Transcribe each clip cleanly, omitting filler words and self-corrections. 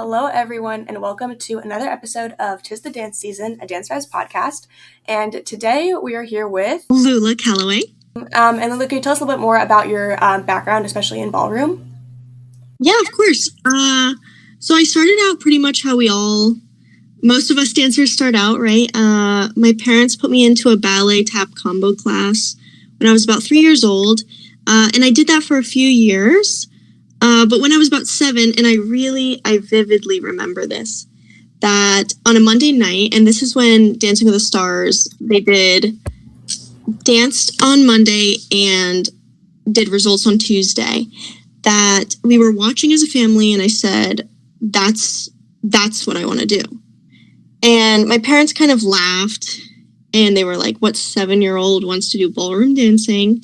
Hello, everyone, and welcome to another episode of "'Tis the Dance Season," a Dance Rise podcast. And today we are here with Lula Callaway. And Lula, can you tell us a little bit more about your background, especially in ballroom? Yeah, of course. So I started out pretty much how most of us dancers start out, right? My parents put me into a ballet tap combo class when I was about 3 years old. And I did that for a few years. But when I was about 7, and I vividly remember this, that on a Monday night, and this is when Dancing with the Stars, they danced on Monday and did results on Tuesday, that we were watching as a family, and I said, that's what I want to do. And my parents kind of laughed, and they were like, what 7-year-old wants to do ballroom dancing?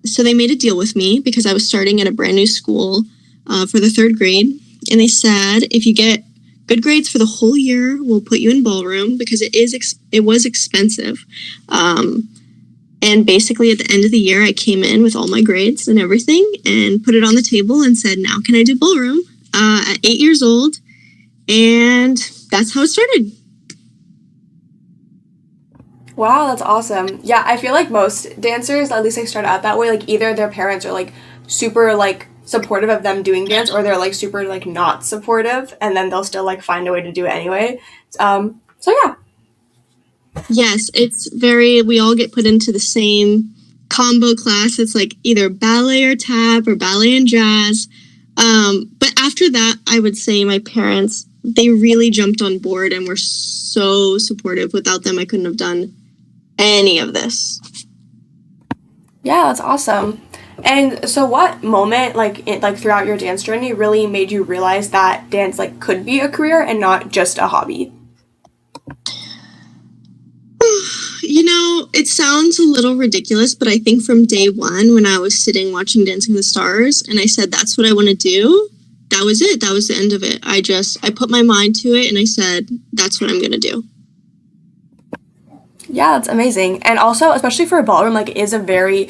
So they made a deal with me because I was starting at a brand new school for the 3rd grade. And they said, if you get good grades for the whole year, we'll put you in ballroom because it was expensive. And basically at the end of the year, I came in with all my grades and everything and put it on the table and said, now can I do ballroom at 8 years old? And that's how it started. Wow, that's awesome. Yeah, I feel like most dancers, at least they start out that way, like either their parents are like super like supportive of them doing dance or they're like super like not supportive and then they'll still like find a way to do it anyway. So yeah. Yes, we all get put into the same combo class. It's like either ballet or tap or ballet and jazz. But after that, I would say my parents, they really jumped on board and were so supportive. Without them, I couldn't have done any of this. Yeah, that's awesome. And so what moment like throughout your dance journey really made you realize that dance like could be a career and not just a hobby? It sounds a little ridiculous, but I think from day one when I was sitting watching Dancing with the Stars and I said, that's what I want to do, that was it. That was the end of it. I put my mind to it and I said, that's what I'm going to do. Yeah, that's amazing. And also, especially for a ballroom, like it is a very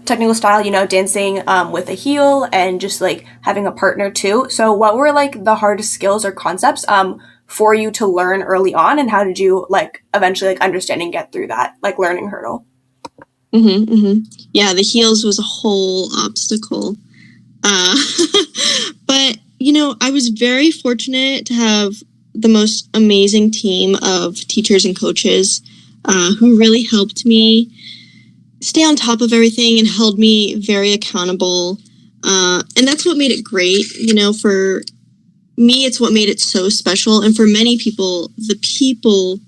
technical style, dancing with a heel and just like having a partner too. So what were like the hardest skills or concepts for you to learn early on, and how did you like eventually like understand and get through that like learning hurdle? Yeah, the heels was a whole obstacle. But, I was very fortunate to have the most amazing team of teachers and coaches who really helped me stay on top of everything and held me very accountable. And that's what made it great. For me, it's what made it so special. And for many people, the people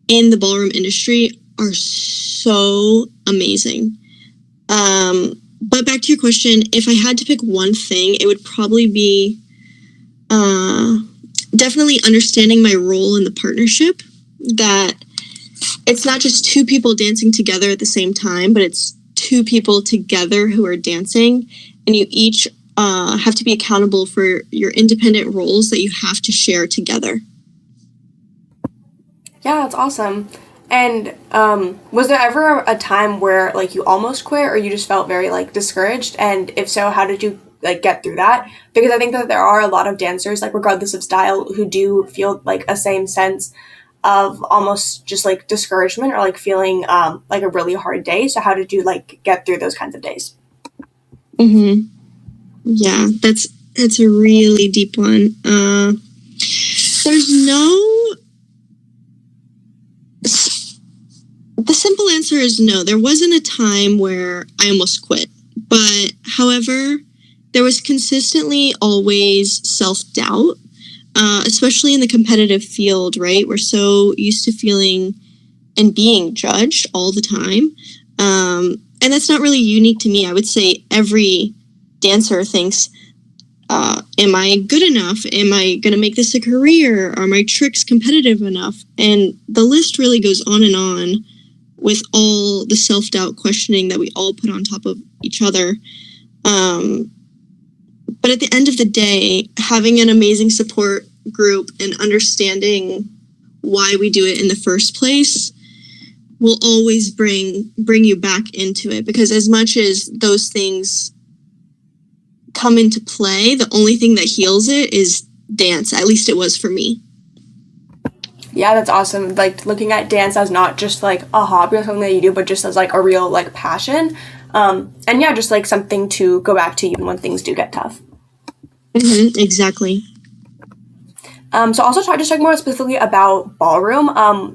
in the ballroom industry are so amazing. But back to your question, if I had to pick one thing, it would probably be definitely understanding my role in the partnership, that it's not just two people dancing together at the same time, but it's two people together who are dancing, and you each have to be accountable for your independent roles that you have to share together. Yeah, that's awesome. And was there ever a time where like you almost quit or you just felt very like discouraged? And if so, how did you like get through that? Because I think that there are a lot of dancers, like regardless of style, who do feel like a same sense of almost just like discouragement or like feeling like a really hard day. So how did you like get through those kinds of days? Yeah, that's a really deep one. The simple answer is no. There wasn't a time where I almost quit. But however, there was consistently always self-doubt, especially in the competitive field, right? We're so used to feeling and being judged all the time. And that's not really unique to me. I would say every dancer thinks, am I good enough? Am I going to make this a career? Are my tricks competitive enough? And the list really goes on and on with all the self-doubt questioning that we all put on top of each other. But at the end of the day, having an amazing support group and understanding why we do it in the first place will always bring you back into it. Because as much as those things come into play, the only thing that heals it is dance. At least it was for me. Yeah, that's awesome. Like looking at dance as not just like a hobby or something that you do, but just as like a real like passion. And yeah, just like something to go back to even when things do get tough. Exactly. So also try to talk more specifically about ballroom.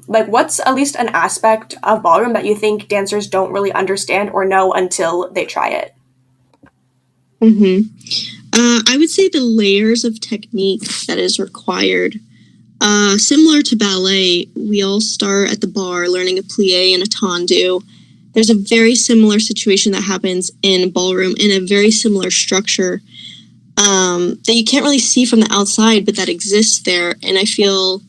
Like what's at least an aspect of ballroom that you think dancers don't really understand or know until they try it? I would say the layers of technique that is required. Similar to ballet, we all start at the bar learning a plie and a tendu. There's a very similar situation that happens in ballroom in a very similar structure that you can't really see from the outside, but that exists there. And I feel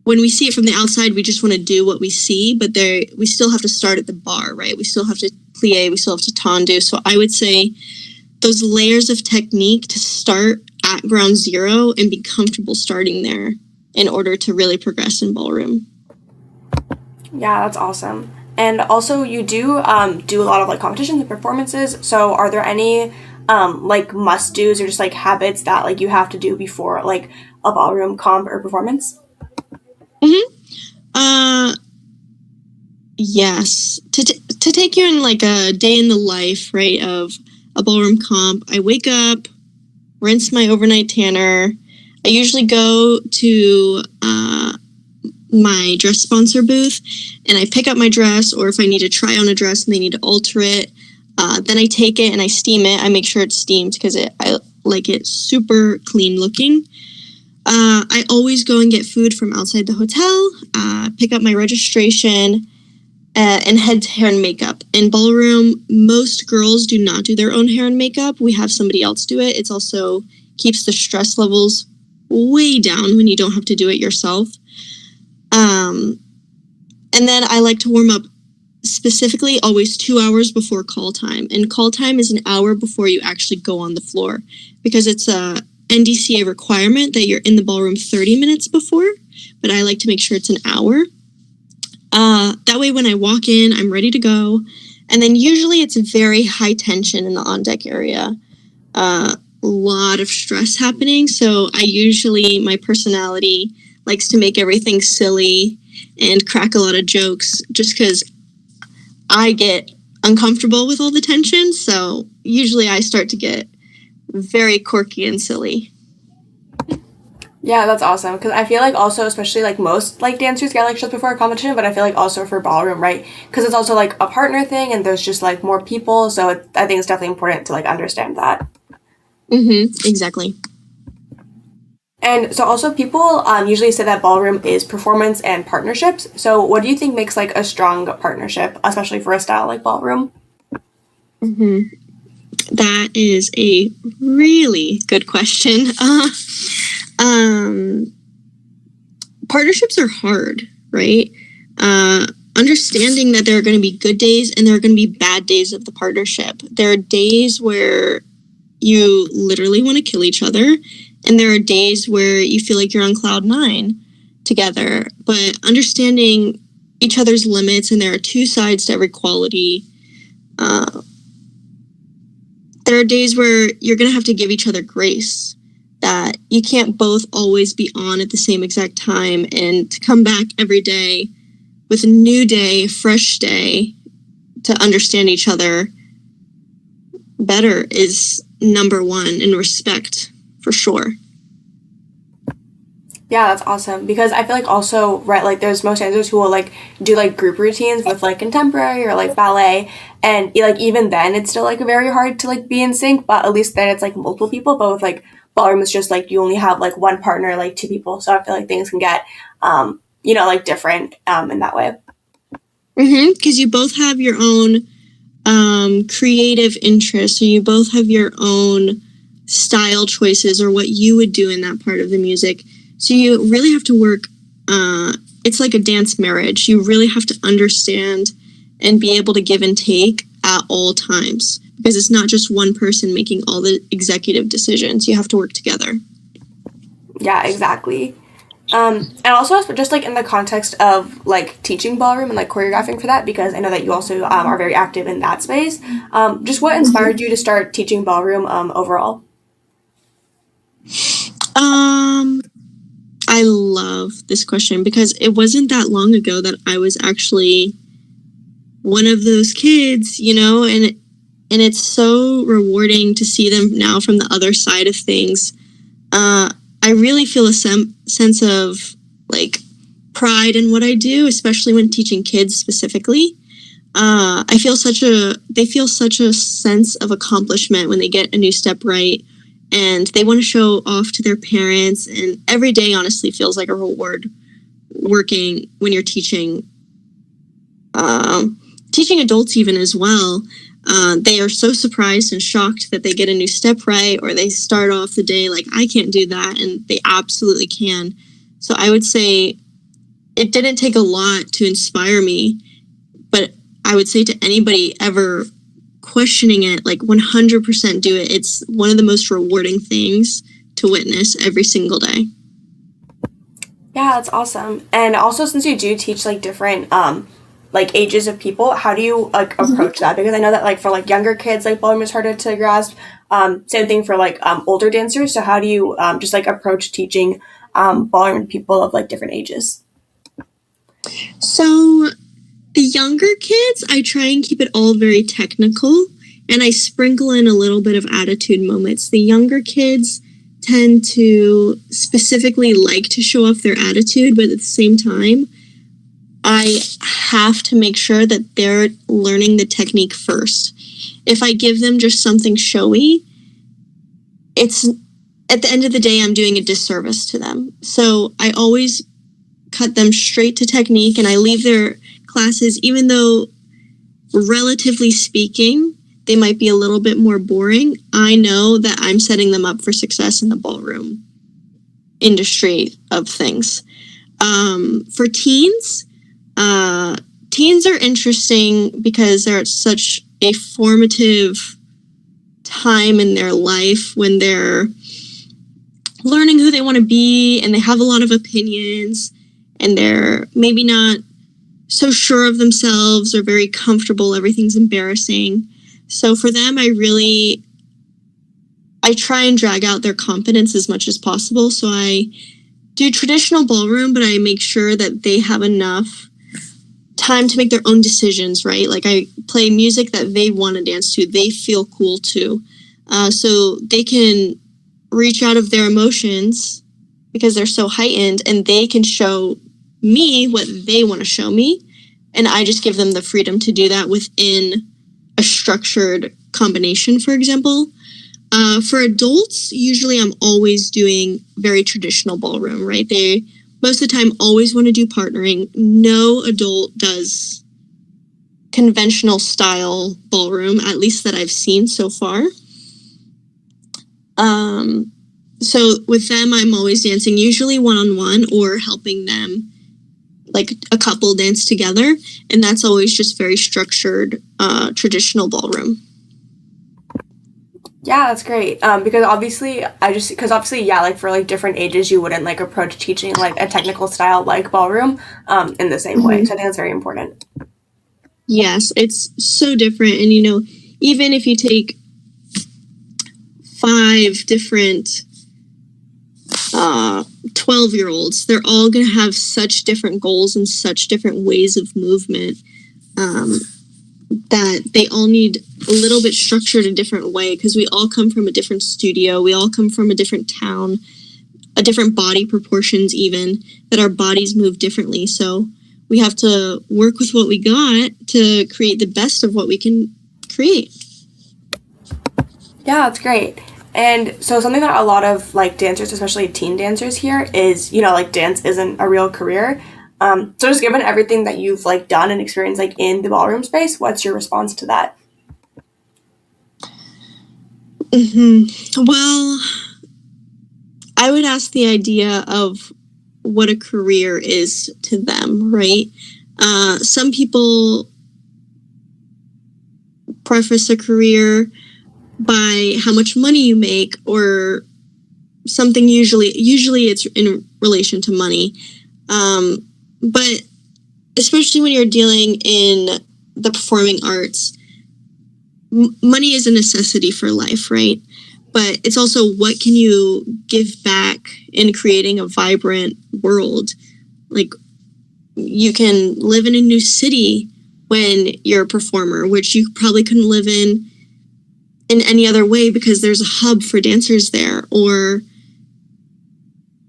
when we see it from the outside, we just want to do what we see, but we still have to start at the bar, right? We still have to plie, we still have to tendu. So I would say those layers of technique to start at ground zero and be comfortable starting there in order to really progress in ballroom. Yeah, that's awesome. And also, you do a lot of like competitions and performances. So, are there any like must dos or just like habits that like you have to do before like a ballroom comp or performance? Mm-hmm. Yes. To take you in like a day in the life, right, of a ballroom comp, I wake up, rinse my overnight tanner. I usually go to my dress sponsor booth and I pick up my dress, or if I need to try on a dress and they need to alter it, then I take it and I steam it. I make sure it's steamed because I like it super clean looking. I always go and get food from outside the hotel, pick up my registration, and head to hair and makeup. In ballroom, most girls do not do their own hair and makeup. We have somebody else do it. It's also keeps the stress levels way down when you don't have to do it yourself. And then I like to warm up specifically always 2 hours before call time. And call time is an hour before you actually go on the floor because it's a NDCA requirement that you're in the ballroom 30 minutes before, but I like to make sure it's an hour. That way when I walk in, I'm ready to go. And then usually it's very high tension in the on deck area. A lot of stress happening. So my personality likes to make everything silly and crack a lot of jokes just because I get uncomfortable with all the tension. So usually I start to get very quirky and silly. Yeah, that's awesome. Because I feel like also, especially like most like dancers get like stressed before a competition, but I feel like also for ballroom, right? Because it's also like a partner thing, and there's just like more people. So I think it's definitely important to like understand that. Exactly. And so also people usually say that ballroom is performance and partnerships. So what do you think makes like a strong partnership, especially for a style like ballroom? That is a really good question. Partnerships are hard, right? Understanding that there are going to be good days and there are going to be bad days of the partnership. There are days where you literally want to kill each other, and there are days where you feel like you're on cloud nine together. But understanding each other's limits, and there are two sides to every quality. There are days where you're going to have to give each other grace, that you can't both always be on at the same exact time, and to come back every day with a new day, fresh day, to understand each other better is number one, in respect, for sure. Yeah, that's awesome because I feel like also right like there's most dancers who will like do like group routines with like contemporary or like ballet, and like even then it's still like very hard to like be in sync, but at least then it's like multiple people. But with like ballroom it's just like you only have like one partner, like two people, so I feel like things can get like different in that way. Because you both have your own creative interests, so you both have your own style choices or what you would do in that part of the music. So you really have to work. It's like a dance marriage. You really have to understand and be able to give and take at all times, because it's not just one person making all the executive decisions. You have to work together. Yeah, exactly. And also just like in the context of like teaching ballroom and like choreographing for that, because I know that you also are very active in that space. Just what inspired you to start teaching ballroom overall? Um, I love this question because it wasn't that long ago that I was actually one of those kids, and it's so rewarding to see them now from the other side of things. I really feel a sense of like pride in what I do, especially when teaching kids specifically. They feel such a sense of accomplishment when they get a new step right, and they want to show off to their parents. And every day, honestly, feels like a reward working when you're teaching adults even as well. They are so surprised and shocked that they get a new step right, or they start off the day like, I can't do that, and they absolutely can. So I would say it didn't take a lot to inspire me, but I would say to anybody ever questioning it, like 100% do it. It's one of the most rewarding things to witness every single day. Yeah, that's awesome. And also, since you do teach like different like ages of people, how do you like approach that? Because I know that like for like younger kids, like ballroom is harder to grasp. Same thing for like older dancers. So how do you just like approach teaching ballroom to people of like different ages? So the younger kids, I try and keep it all very technical, and I sprinkle in a little bit of attitude moments. The younger kids tend to specifically like to show off their attitude, but at the same time, I have to make sure that they're learning the technique first. If I give them just something showy, it's at the end of the day, I'm doing a disservice to them. So I always cut them straight to technique, and I leave their classes, even though relatively speaking, they might be a little bit more boring. I know that I'm setting them up for success in the ballroom industry of things. For teens, teens are interesting because they're at such a formative time in their life when they're learning who they want to be, and they have a lot of opinions, and they're maybe not so sure of themselves or very comfortable. Everything's embarrassing. So for them, I try and drag out their confidence as much as possible. So I do traditional ballroom, but I make sure that they have enough time to make their own decisions, right? Like I play music that they want to dance to, they feel cool to. So they can reach out of their emotions because they're so heightened, and they can show me what they want to show me. And I just give them the freedom to do that within a structured combination, for example. For adults, usually I'm always doing very traditional ballroom, right? They most of the time always want to do partnering. No adult does conventional style ballroom, at least that I've seen so far. So with them, I'm always dancing, usually one-on-one, or helping them like a couple dance together. And that's always just very structured, traditional ballroom. Yeah, that's great. Because obviously, yeah, like for like different ages, you wouldn't like approach teaching like a technical style like ballroom in the same way. So I think that's very important. Yes, it's so different. And, even if you take 5 different 12-year-olds, they're all going to have such different goals and such different ways of movement, that they all need a little bit structured a different way, because we all come from a different studio. We all come from a different town, a different body proportions, even that our bodies move differently. So we have to work with what we got to create the best of what we can create. Yeah, that's great. And so something that a lot of like dancers, especially teen dancers here, is like dance isn't a real career. So just given everything that you've like done and experienced like in the ballroom space, what's your response to that? Well, I would ask the idea of what a career is to them, right? Some people preface a career by how much money you make, or something usually it's in relation to money. But especially when you're dealing in the performing arts, money is a necessity for life, right? But it's also what can you give back in creating a vibrant world? Like, you can live in a new city when you're a performer, which you probably couldn't live in any other way because there's a hub for dancers there, or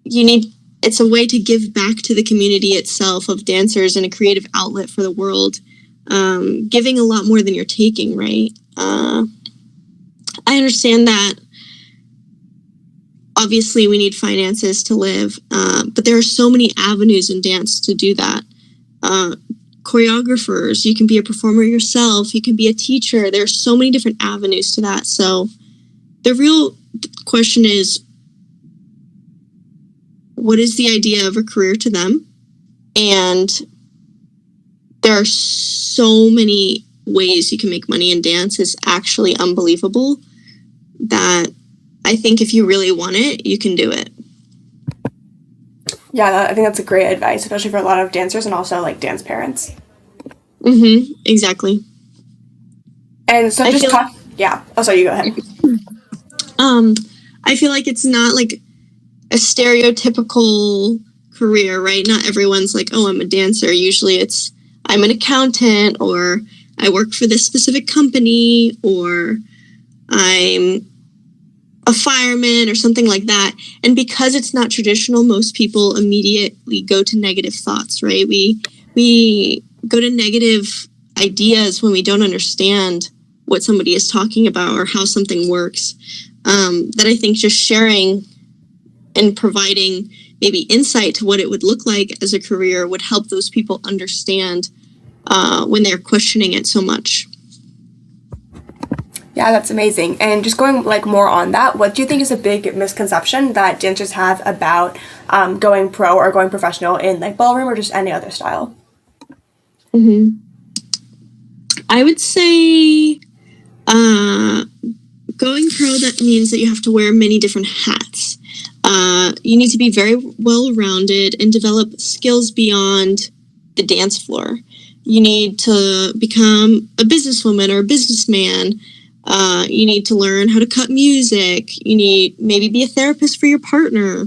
it's a way to give back to the community itself of dancers and a creative outlet for the world, giving a lot more than you're taking, right? I understand that obviously we need finances to live, but there are so many avenues in dance to do that. Choreographers, you can be a performer yourself, you can be a teacher. There's so many different avenues to that. So the real question is, what is the idea of a career to them? And there are so many ways you can make money in dance. It's actually unbelievable that I think if you really want it, you can do it. Yeah, I think that's a great advice, especially for a lot of dancers and also like dance parents. Mm-hmm. Exactly. And so just talk. Yeah. Oh, sorry. You go ahead. I feel like it's not like a stereotypical career, right? Not everyone's like, oh, I'm a dancer. Usually it's I'm an accountant, or I work for this specific company, or I'm a fireman or something like that. And because it's not traditional, most people immediately go to negative thoughts, right? We go to negative ideas when we don't understand what somebody is talking about or how something works. That I think just sharing and providing maybe insight to what it would look like as a career would help those people understand when they're questioning it so much. Yeah, that's amazing. And just going like more on that, what do you think is a big misconception that dancers have about going pro or going professional in like ballroom or just any other style? Mm-hmm. I would say going pro, that means that you have to wear many different hats. You need to be very well-rounded and develop skills beyond the dance floor. You need to become a businesswoman or a businessman. You need to learn how to cut music. You need maybe be a therapist for your partner.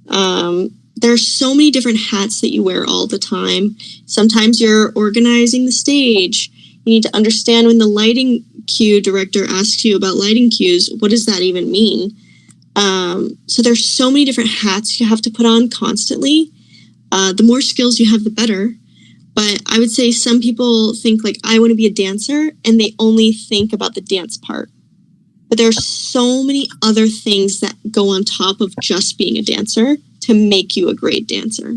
There are so many different hats that you wear all the time. Sometimes you're organizing the stage. You need to understand when the lighting cue director asks you about lighting cues, what does that even mean? So there's so many different hats you have to put on constantly. The more skills you have, the better. But I would say some people think like, I want to be a dancer, and they only think about the dance part. But there are so many other things that go on top of just being a dancer to make you a great dancer.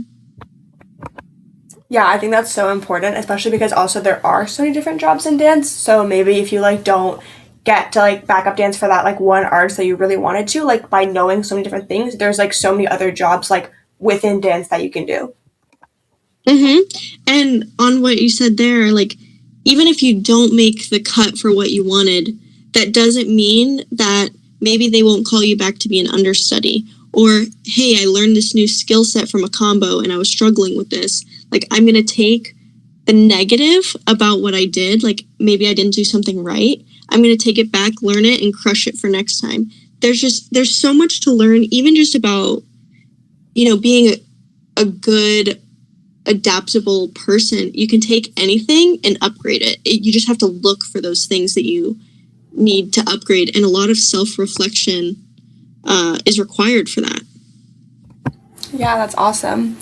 Yeah, I think that's so important, especially because also there are so many different jobs in dance. So maybe if you like don't get to like backup dance for that like one artist that you really wanted to, like by knowing so many different things, there's like so many other jobs like within dance that you can do. Mm-hmm. And on what you said there, like, even if you don't make the cut for what you wanted, that doesn't mean that maybe they won't call you back to be an understudy. Or, hey, I learned this new skill set from a combo and I was struggling with this. Like, I'm going to take the negative about what I did. Like, maybe I didn't do something right. I'm going to take it back, learn it, and crush it for next time. There's so much to learn, even just about, being a good adaptable person. You can take anything and upgrade it. You just have to look for those things that you need to upgrade, and a lot of self-reflection is required for that. Yeah, that's awesome.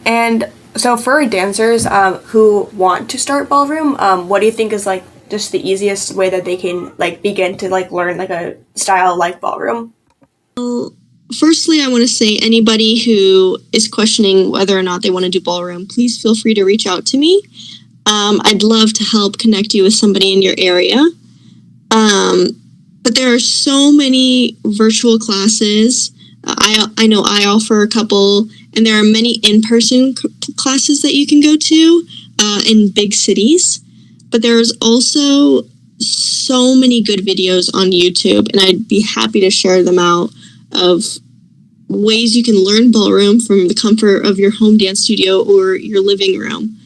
And so for dancers who want to start ballroom, what do you think is like just the easiest way that they can like begin to like learn like a style like ballroom? Well, firstly, I want to say anybody who is questioning whether or not they want to do ballroom, please feel free to reach out to me. I'd love to help connect you with somebody in your area. But there are so many virtual classes. I know I offer a couple, and there are many in-person classes that you can go to in big cities. But there's also so many good videos on YouTube, and I'd be happy to share them out of ways you can learn ballroom from the comfort of your home dance studio or your living room.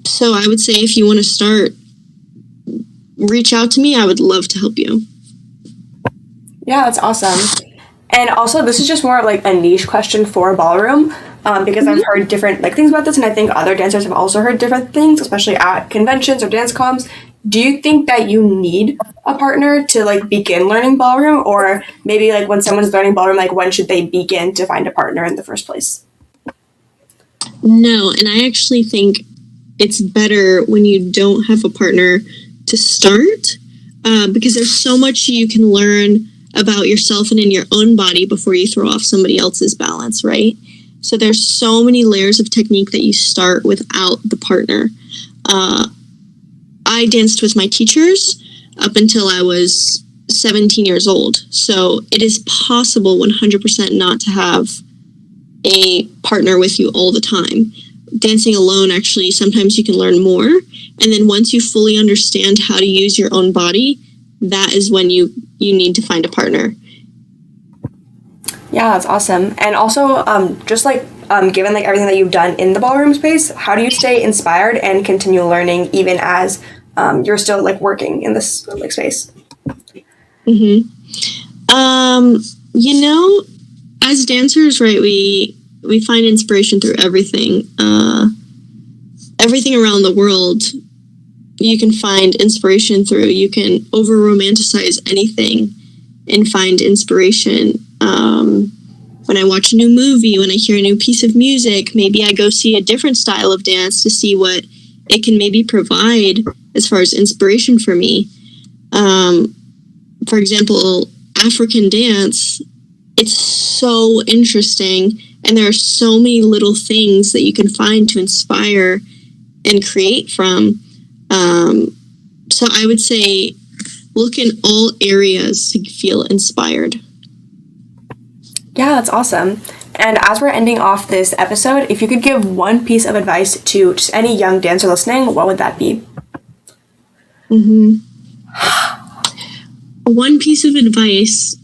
So I would say if you want to start, reach out to me. I would love to help you. Yeah, that's awesome. And also, this is just more like a niche question for ballroom, because I've heard different like things about this, and I think other dancers have also heard different things, especially at conventions or dance comps. Do you think that you need a partner to like begin learning ballroom, or maybe like when someone's learning ballroom, like when should they begin to find a partner in the first place? No, and I actually think it's better when you don't have a partner to start, because there's so much you can learn about yourself and in your own body before you throw off somebody else's balance, right? So there's so many layers of technique that you start without the partner. I danced with my teachers up until I was 17 years old. So it is possible 100% not to have a partner with you all the time. Dancing alone, actually, sometimes you can learn more. And then once you fully understand how to use your own body, that is when you need to find a partner. Yeah, that's awesome. And also, just like given like everything that you've done in the ballroom space, how do you stay inspired and continue learning even as you're still like working in this like space? Mm-hmm. You know, as dancers, right, we find inspiration through everything. Everything around the world, you can find inspiration through. You can over romanticize anything and find inspiration. When I watch a new movie, when I hear a new piece of music, maybe I go see a different style of dance to see what it can maybe provide as far as inspiration for me. For example, African dance, it's so interesting, and there are so many little things that you can find to inspire and create from. So I would say look in all areas to feel inspired. Yeah, that's awesome. And as we're ending off this episode, if you could give one piece of advice to just any young dancer listening, what would that be? Mm-hmm. One piece of advice,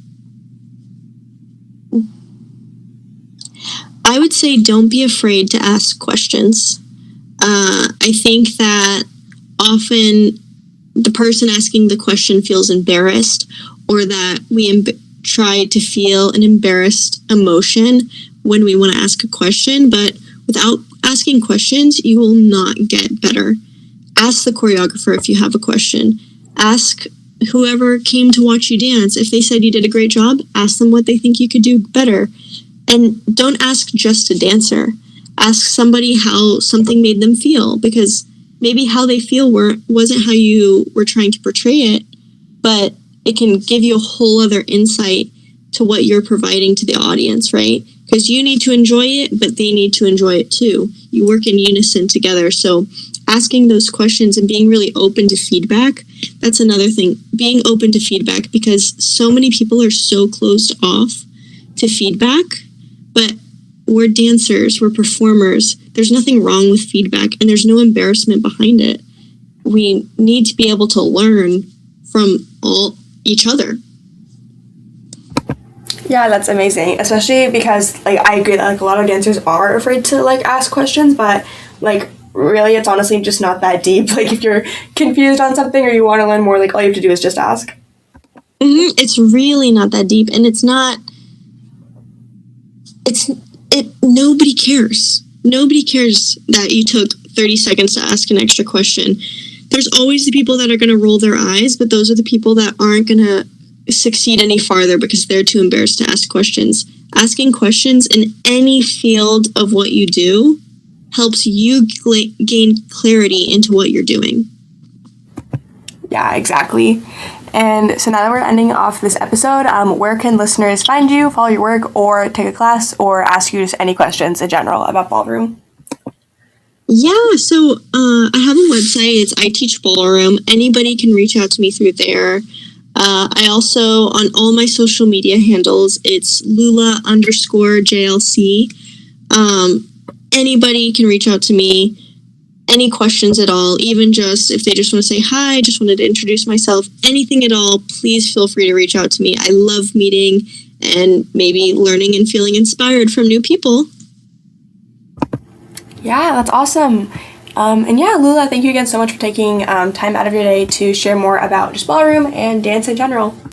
I would say don't be afraid to ask questions. I think that often the person asking the question feels embarrassed, or that we try to feel an embarrassed emotion when we want to ask a question. But without asking questions, you will not get better. Ask the choreographer if you have a question. Ask whoever came to watch you dance. If they said you did a great job, ask them what they think you could do better. And don't ask just a dancer. Ask somebody how something made them feel, because maybe how they feel wasn't how you were trying to portray it, but it can give you a whole other insight to what you're providing to the audience, right? Because you need to enjoy it, but they need to enjoy it too. You work in unison together. So asking those questions and being really open to feedback, that's another thing. Being open to feedback, because so many people are so closed off to feedback, but we're dancers, we're performers. There's nothing wrong with feedback, and there's no embarrassment behind it. We need to be able to learn from each other. Yeah, that's amazing. Especially because like I agree that like a lot of dancers are afraid to like ask questions, but like really it's honestly just not that deep. Like if you're confused on something or you want to learn more, like all you have to do is just ask. Mm-hmm. It's really not that deep, and nobody cares. Nobody cares that you took 30 seconds to ask an extra question. There's always the people that are going to roll their eyes, but those are the people that aren't going to succeed any farther because they're too embarrassed to ask questions. Asking questions in any field of what you do helps you gain clarity into what you're doing. Yeah, exactly. And so now that we're ending off this episode, where can listeners find you, follow your work, or take a class, or ask you just any questions in general about ballroom? Yeah, so I have a website. It's I Teach Ballroom. Anybody can reach out to me through there. I also, on all my social media handles, it's Lula_JLC. Anybody can reach out to me. Any questions at all, even just if they just want to say hi, just wanted to introduce myself, anything at all, please feel free to reach out to me. I love meeting and maybe learning and feeling inspired from new people. Yeah, that's awesome. And yeah, Lula, thank you again so much for taking time out of your day to share more about just ballroom and dance in general.